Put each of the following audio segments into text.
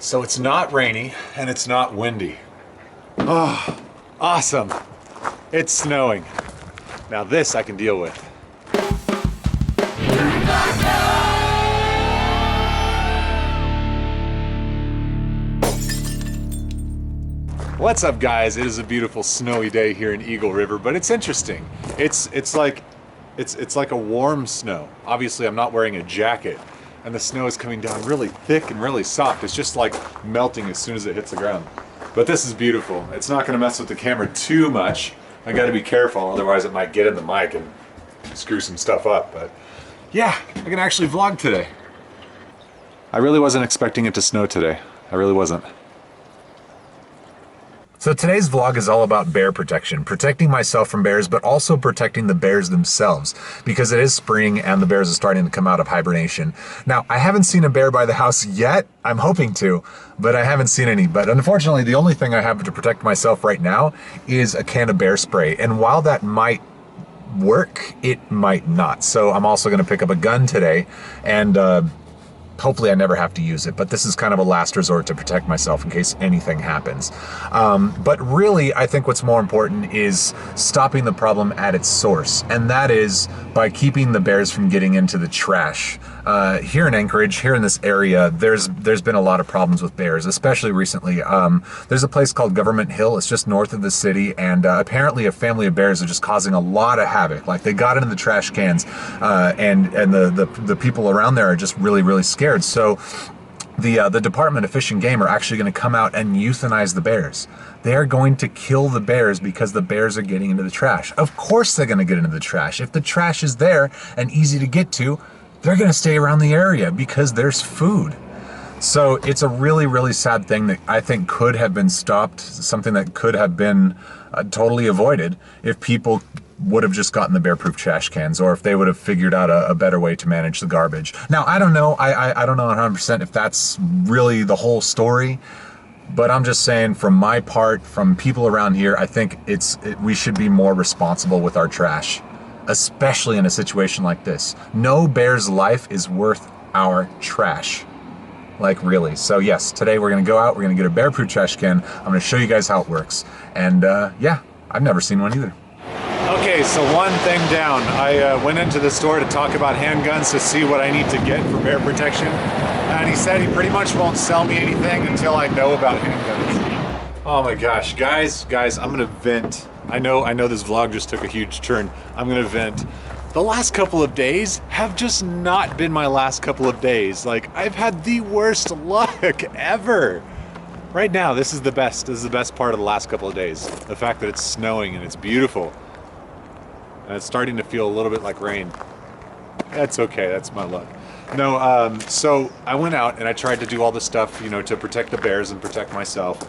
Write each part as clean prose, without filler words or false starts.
So it's not rainy and it's not windy. Oh, awesome. It's snowing. Now this I can deal with. What's up, guys? It is a beautiful snowy day here in Eagle River, but it's interesting. It's like a warm snow. Obviously, I'm not wearing a jacket, and the snow is coming down really thick and really soft. It's just like melting as soon as it hits the ground. But this is beautiful. It's not going to mess with the camera too much. I got to be careful, otherwise it might get in the mic and screw some stuff up. But yeah, I can actually vlog today. I really wasn't expecting it to snow today. I really wasn't. So today's vlog is all about bear protection, protecting myself from bears, but also protecting the bears themselves, because it is spring and the bears are starting to come out of hibernation. Now, I haven't seen a bear by the house yet. I'm hoping to, but I haven't seen any. But unfortunately, the only thing I have to protect myself right now is a can of bear spray. And while that might work, it might not. So I'm also going to pick up a gun today, and hopefully I never have to use it, but this is kind of a last resort to protect myself in case anything happens. But really, I think what's more important is stopping the problem at its source, and that is by keeping the bears from getting into the trash. Here in Anchorage, here in this area, there's been a lot of problems with bears, especially recently. There's a place called Government Hill. It's just north of the city, and apparently a family of bears are just causing a lot of havoc. Like, they got into the trash cans, and the people around there are just really scared. So the Department of Fish and Game are actually going to come out and euthanize the bears. They are going to kill the bears because the bears are getting into the trash. Of course they're going to get into the trash. If the trash is there and easy to get to, they're going to stay around the area because there's food. So it's a really sad thing that I think could have been stopped, something that could have been totally avoided if people would have just gotten the bear-proof trash cans, or if they would have figured out a better way to manage the garbage. Now, I don't know. I don't know 100% if that's really the whole story, but I'm just saying, from my part, from people around here, I think we should be more responsible with our trash, especially in a situation like this. No bear's life is worth our trash. Like, really. So yes, today we're gonna go out, we're gonna get a bear-proof trash can. I'm gonna show you guys how it works. And yeah, I've never seen one either. Okay, so one thing down. I went into the store to talk about handguns to see what I need to get for bear protection. And he said he pretty much won't sell me anything until I know about handguns. Oh my gosh, guys, I'm gonna vent. I know this vlog just took a huge turn. I'm gonna vent. The last couple of days have just not been my last couple of days. Like, I've had the worst luck ever. Right now, this is the best. This is the best part of the last couple of days. The fact that it's snowing and it's beautiful. And it's starting to feel a little bit like rain. That's okay, that's my luck. No, so I went out and I tried to do all the stuff, you know, to protect the bears and protect myself.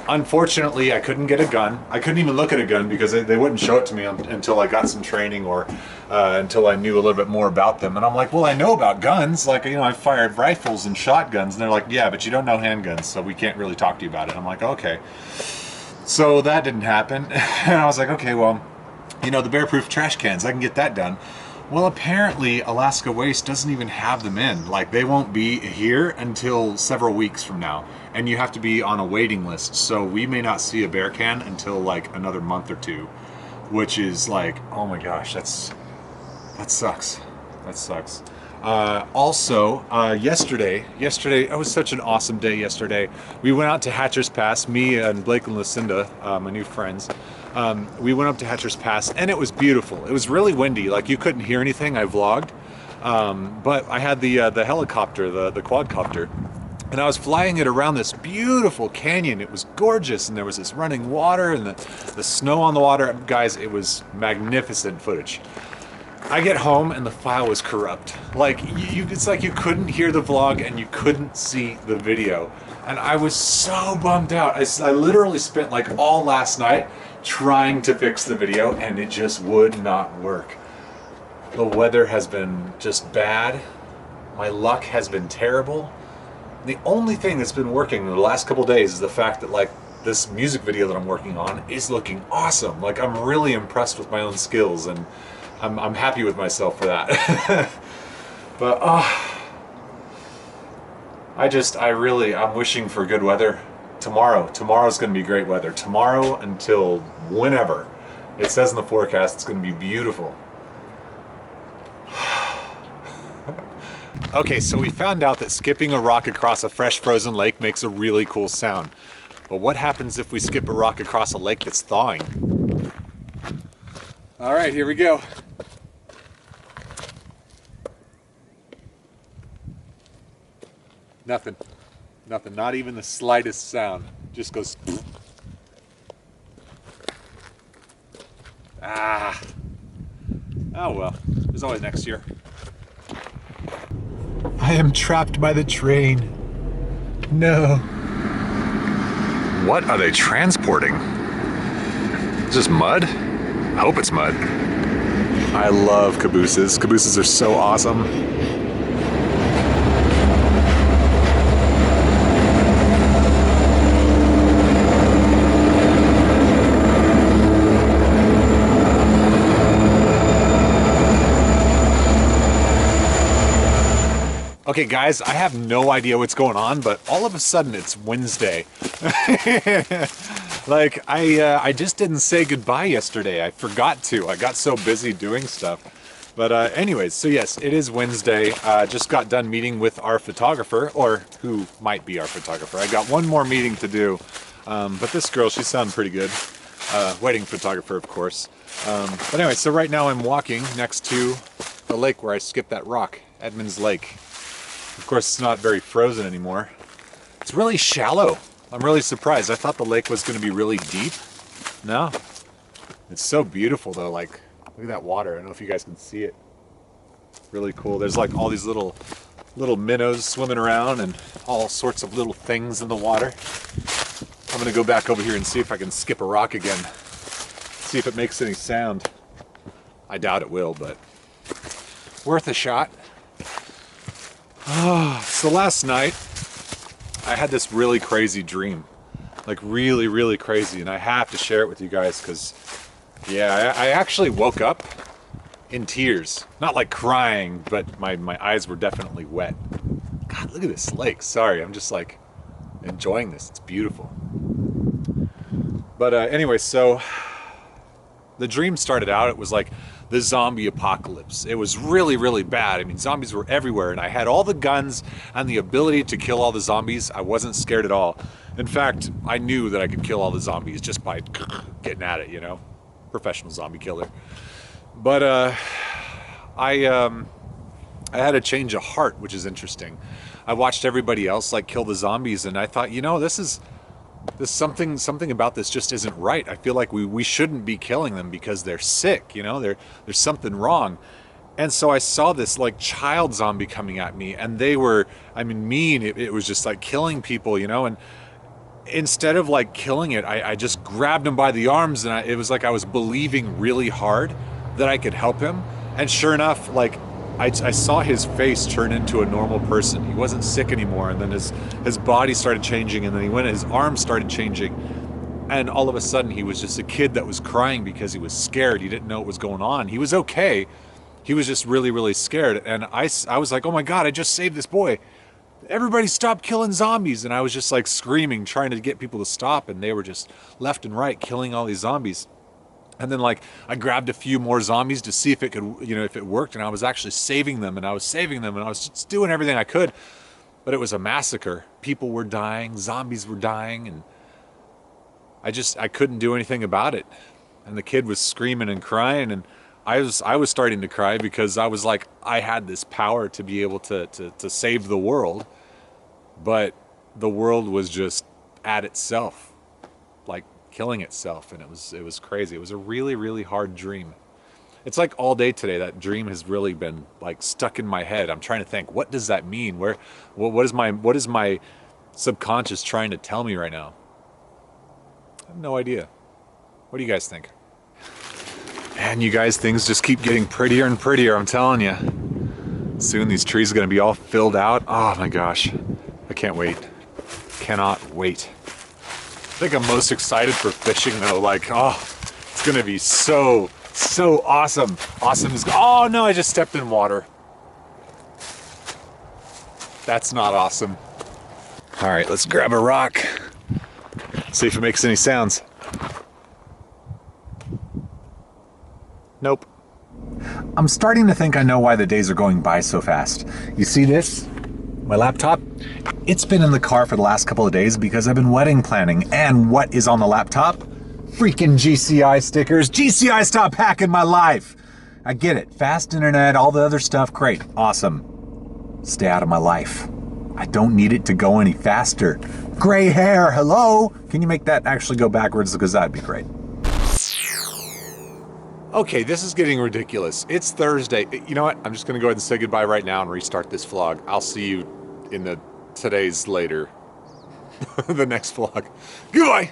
Unfortunately, I couldn't get a gun. I couldn't even look at a gun because they wouldn't show it to me until I got some training, or until I knew a little bit more about them. And I'm like, well, I know about guns. Like, you know, I've fired rifles and shotguns. And they're like, yeah, but you don't know handguns, so we can't really talk to you about it. I'm like, okay. So that didn't happen. And I was like, okay, well, you know, the bear-proof trash cans, I can get that done. Well, apparently Alaska Waste doesn't even have them in. Like, they won't be here until several weeks from now, and you have to be on a waiting list. So we may not see a bear can until like another month or two, which is like, oh my gosh, that sucks. That sucks. Also, yesterday, it was such an awesome day yesterday. We went out to Hatcher's Pass, me and Blake and Lucinda, my new friends. We went up to Hatcher's Pass, and it was beautiful. It was really windy, like you couldn't hear anything. I vlogged, but I had the helicopter, the quadcopter, and I was flying it around this beautiful canyon. It was gorgeous, and there was this running water and the snow on the water. Guys, it was magnificent footage. I get home and the file was corrupt. Like, it's like you couldn't hear the vlog and you couldn't see the video. And I was so bummed out. I literally spent like all last night trying to fix the video, and it just would not work. The weather has been just bad. My luck has been terrible. The only thing that's been working in the last couple days is the fact that, like, this music video that I'm working on is looking awesome. Like, I'm really impressed with my own skills, and I'm happy with myself for that. But I'm wishing for good weather. Tomorrow's gonna be great weather. Tomorrow until whenever. It says in the forecast it's gonna be beautiful. Okay, so we found out that skipping a rock across a fresh frozen lake makes a really cool sound. But what happens if we skip a rock across a lake that's thawing? All right, here we go. Nothing, not even the slightest sound. Just goes. Ah. Oh well, there's always next year. I am trapped by the train. No. What are they transporting? Is this mud? I hope it's mud. I love cabooses. Cabooses are so awesome. Okay guys, I have no idea what's going on, but all of a sudden it's Wednesday. Like, I just didn't say goodbye yesterday. I forgot to. I got so busy doing stuff. But anyways, so yes, it is Wednesday. Just got done meeting with our photographer, or who might be our photographer. I got one more meeting to do, but this girl, she sounded pretty good. Wedding photographer, of course. But anyway, so right now I'm walking next to the lake where I skipped that rock, Edmonds Lake. Of course, it's not very frozen anymore. It's really shallow. I'm really surprised. I thought the lake was going to be really deep. No. It's so beautiful though. Like, look at that water. I don't know if you guys can see it. Really cool. There's like all these little minnows swimming around and all sorts of little things in the water. I'm going to go back over here and see if I can skip a rock again. See if it makes any sound. I doubt it will, but worth a shot. So last night, I had this really crazy dream. Like really crazy, and I have to share it with you guys because, yeah, I actually woke up in tears. Not like crying, but my eyes were definitely wet. God, look at this lake. Sorry, I'm just like enjoying this. It's beautiful. But anyway, so the dream started out, it was like the zombie apocalypse. It was really bad. I mean, zombies were everywhere, and I had all the guns and the ability to kill all the zombies. I wasn't scared at all. In fact, I knew that I could kill all the zombies just by getting at it, you know? Professional zombie killer. But I had a change of heart, which is interesting. I watched everybody else like kill the zombies, and I thought, you know, there's something about this just isn't right. I feel like we shouldn't be killing them because they're sick, you know, there's something wrong. And so I saw this like child zombie coming at me, and they were, I mean, mean. It was just like killing people, you know, and instead of like killing it, I just grabbed him by the arms, and it was like I was believing really hard that I could help him. And sure enough, like I saw his face turn into a normal person. He wasn't sick anymore, and then his body started changing, and then his arms started changing, and all of a sudden he was just a kid that was crying because he was scared. He didn't know what was going on. He was okay. He was just really scared, and I was like, oh my God, I just saved this boy. Everybody stop killing zombies. And I was just like screaming, trying to get people to stop, and they were just left and right killing all these zombies. And then like I grabbed a few more zombies to see if it could, you know, if it worked, and I was actually saving them, and I was just doing everything I could. But it was a massacre. People were dying, zombies were dying, and I couldn't do anything about it. And the kid was screaming and crying, and I was starting to cry because I was like, I had this power to be able to save the world, but the world was just at itself, like killing itself, and it was crazy. It was a really hard dream. It's like all day today that dream has really been like stuck in my head. I'm trying to think, what does that mean? What is my subconscious trying to tell me right now? I have no idea. What do you guys think? And you guys, things just keep getting prettier and prettier, I'm telling you. Soon these trees are gonna be all filled out. Oh my gosh, I can't wait. Cannot wait. I think I'm most excited for fishing though. Like, oh, it's gonna be so awesome. Awesome is, oh no, I just stepped in water. That's not awesome. All right, let's grab a rock. See if it makes any sounds. Nope. I'm starting to think I know why the days are going by so fast. You see this? My laptop? It's been in the car for the last couple of days because I've been wedding planning. And what is on the laptop? Freaking GCI stickers. GCI, stop hacking my life. I get it. Fast internet, all the other stuff, great, awesome. Stay out of my life. I don't need it to go any faster. Gray hair, hello? Can you make that actually go backwards? Because that'd be great. Okay, this is getting ridiculous. It's Thursday. You know what? I'm just gonna go ahead and say goodbye right now and restart this vlog. I'll see you in the today's later, the next vlog. Goodbye.